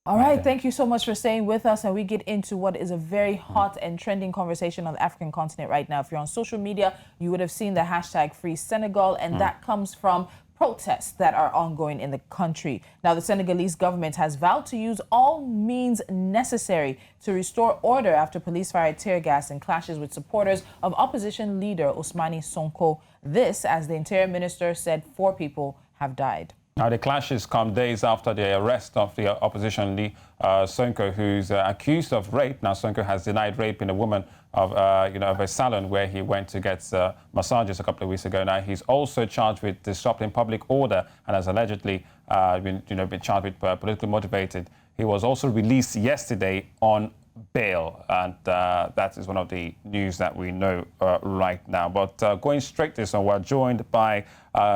All right, thank you so much for staying with us, and we get into what is a very hot and trending conversation on the African continent right now. If you're on social media, you would have seen the hashtag Free Senegal, and that comes from protests that are ongoing in the country. Now, the Senegalese government has vowed to use all means necessary to restore order after police fired tear gas in clashes with supporters of opposition leader Ousmane Sonko. This, as the Interior Minister said, 4 people have died. Now, the clashes come days after the arrest of the opposition leader Sonko, who's accused of rape. Now, Sonko has denied raping a woman of a salon where he went to get massages a couple of weeks ago. Now, he's also charged with disrupting public order and has allegedly been charged with politically motivated. He was also released yesterday on bail, and that is one of the news that we know right now. But going straight to this one, we're joined by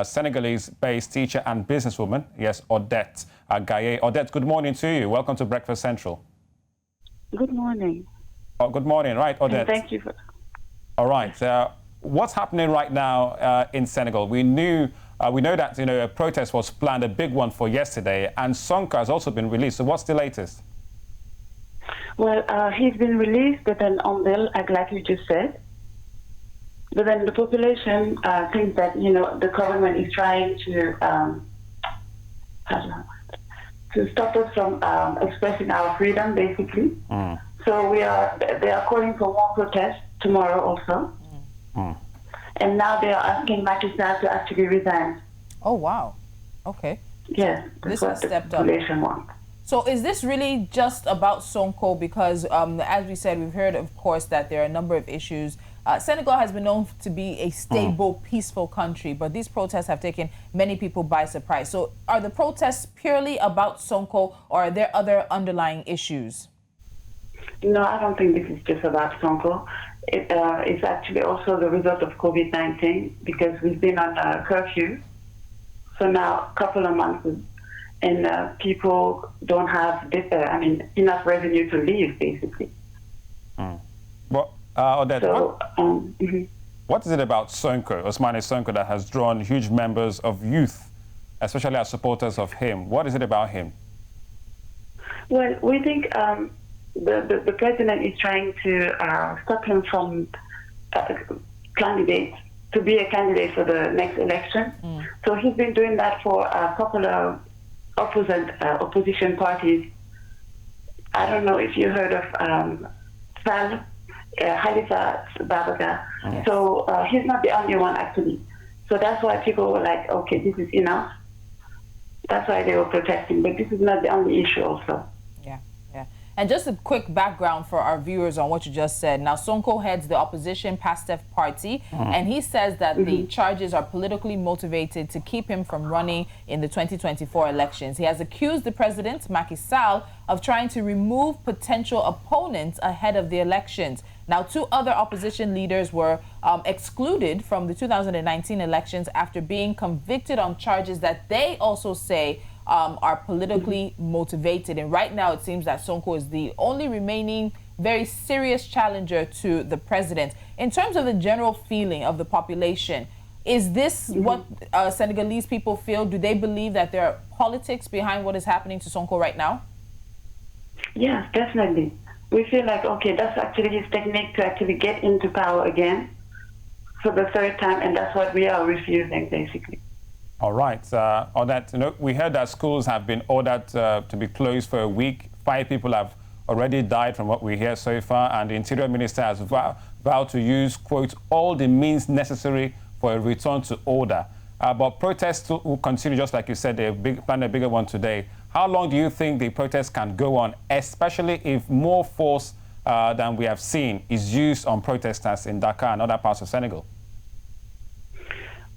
Senegalese-based teacher and businesswoman, yes, Odette Gaye. Odette, good morning to you. Welcome to Breakfast Central. Good morning. Oh, good morning. Right, Odette. And thank you for... All right. What's happening right now in Senegal? We know that a protest was planned, a big one for yesterday, and Sonko has also been released. So what's the latest? Well, he's been released, but then on bail, like you just said. But then the population thinks that, the government is trying to stop us from expressing our freedom, basically. So they are calling for more protests tomorrow also. And now they are asking Macky Sall to actually resign. Oh, wow. Okay. Yes, that's what the population wants. So is this really just about Sonko? Because as we said, we've heard, of course, that there are a number of issues. Senegal has been known to be a stable, peaceful country, but these protests have taken many people by surprise. So are the protests purely about Sonko, or are there other underlying issues? No, I don't think this is just about Sonko. It's actually also the result of COVID-19, because we've been on a curfew for now a couple of months. And people don't have enough revenue to live, basically. Well, Odette, so, what is it about Sonko, Ousmane Sonko, that has drawn huge members of youth, especially as supporters of him? What is it about him? Well, we think the president is trying to stop him from to be a candidate for the next election. So he's been doing that for a couple of opposition parties. I don't know if you heard of Khalifa Babaga. Yes. So he's not the only one, actually. So that's why people were like, okay, this is enough. That's why they were protesting. But this is not the only issue also. Yeah. And just a quick background for our viewers on what you just said. Now, Sonko heads the opposition PASTEF party, and he says that the charges are politically motivated to keep him from running in the 2024 elections. He has accused the president, Macky Sall, of trying to remove potential opponents ahead of the elections. Now, 2 other opposition leaders were excluded from the 2019 elections after being convicted on charges that they also say are politically motivated. And right now, it seems that Sonko is the only remaining very serious challenger to the president. In terms of the general feeling of the population, is this what Senegalese people feel? Do they believe that there are politics behind what is happening to Sonko right now? Yes, definitely. We feel like, okay, that's actually his technique to actually get into power again for the 3rd time, and that's what we are refusing, basically. All right. On that, we heard that schools have been ordered to be closed for a week. 5 people have already died from what we hear so far, and the Interior Minister has vowed to use, quote, all the means necessary for a return to order. But protests will continue, just like you said, they planned a bigger one today. How long do you think the protests can go on, especially if more force than we have seen is used on protesters in Dakar and other parts of Senegal?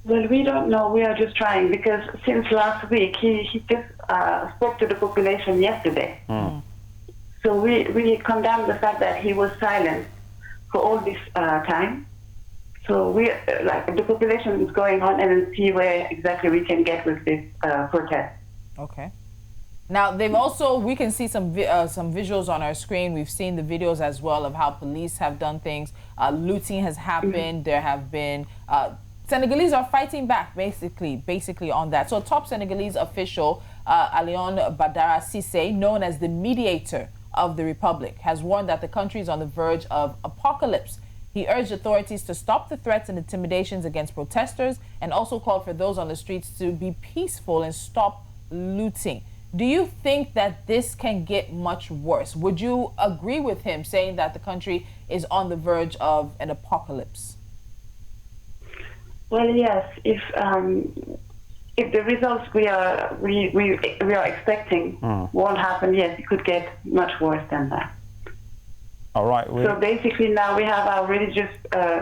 Well, we don't know. We are just trying, because since last week, he just spoke to the population yesterday. So we condemn the fact that he was silent for all this time. So the population is going on and then see where exactly we can get with this protest. Okay. Now, they've also, we can see some visuals on our screen. We've seen the videos as well of how police have done things. Looting has happened. There have been Senegalese are fighting back, basically on that. So top Senegalese official, Alion Badara Cissé, known as the mediator of the Republic, has warned that the country is on the verge of apocalypse. He urged authorities to stop the threats and intimidations against protesters and also called for those on the streets to be peaceful and stop looting. Do you think that this can get much worse? Would you agree with him saying that the country is on the verge of an apocalypse? Well, yes. If the results we are expecting won't happen, yes, it could get much worse than that. All right. So basically, now we have our religious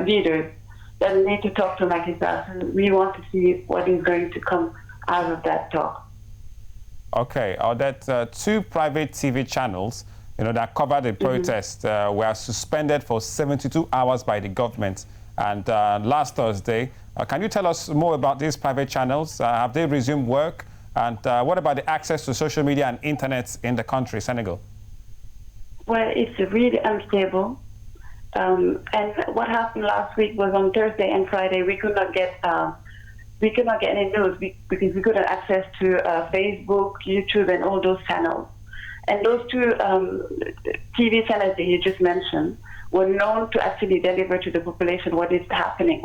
leaders that need to talk to Macky Sall. We want to see what is going to come out of that talk. Okay. That two private TV channels, that covered the protest were suspended for 72 hours by the government. And last Thursday, can you tell us more about these private channels? Have they resumed work? And what about the access to social media and internet in the country, Senegal? Well, it's really unstable. And what happened last week was on Thursday and Friday, we could not get any news because we couldn't access to Facebook, YouTube, and all those channels. And those two TV channels that you just mentioned were known to actually deliver to the population what was happening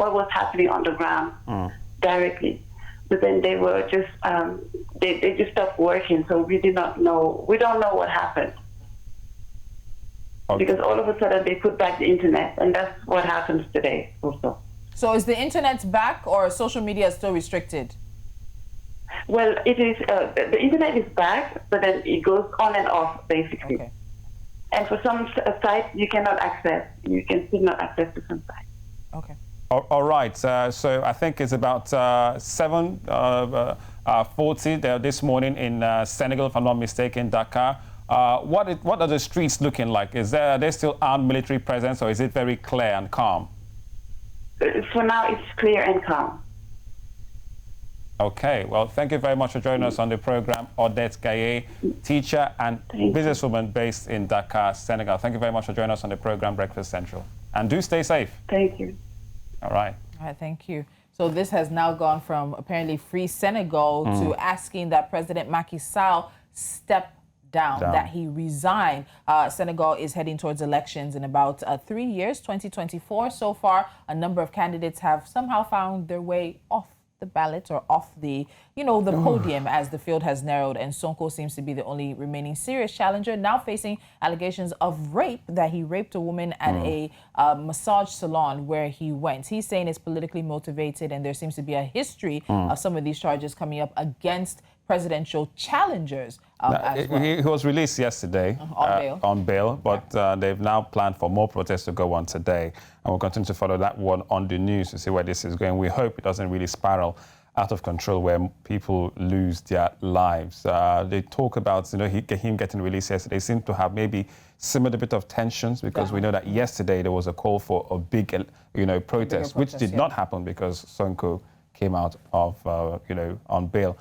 on the ground directly. But then they were just they just stopped working, so we don't know what happened. Okay. Because all of a sudden they put back the internet, and that's what happens today also. So is the internet back or social media is still restricted? Well, it is. The internet is back, but then it goes on and off, basically. Okay. And for some sites, you cannot access. You can still not access to some sites. Okay. All right. So I think it's about 7:40 there this morning in Senegal, if I'm not mistaken, Dakar. What are the streets looking like? Are there still armed military presence, or is it very clear and calm? For now, it's clear and calm. Okay, well, thank you very much for joining us on the program. Odette Gaye, teacher and businesswoman based in Dakar, Senegal. Thank you very much for joining us on the program Breakfast Central. And do stay safe. Thank you. All right. All right, thank you. So this has now gone from apparently Free Senegal to asking that President Macky Sall step down, that he resign. Senegal is heading towards elections in about 3 years, 2024. So far, a number of candidates have somehow found their way off the ballot or off the, the podium as the field has narrowed. And Sonko seems to be the only remaining serious challenger, now facing allegations of rape, that he raped a woman at a massage salon where he went. He's saying it's politically motivated, and there seems to be a history of some of these charges coming up against presidential challengers. He was released yesterday on bail, but they've now planned for more protests to go on today. And we'll continue to follow that one on the news to see where this is going. We hope it doesn't really spiral out of control where people lose their lives. They talk about him getting released yesterday. They seem to have maybe similar bit of tensions because we know that yesterday there was a call for a big protest, which did not happen because Sonko came out of on bail.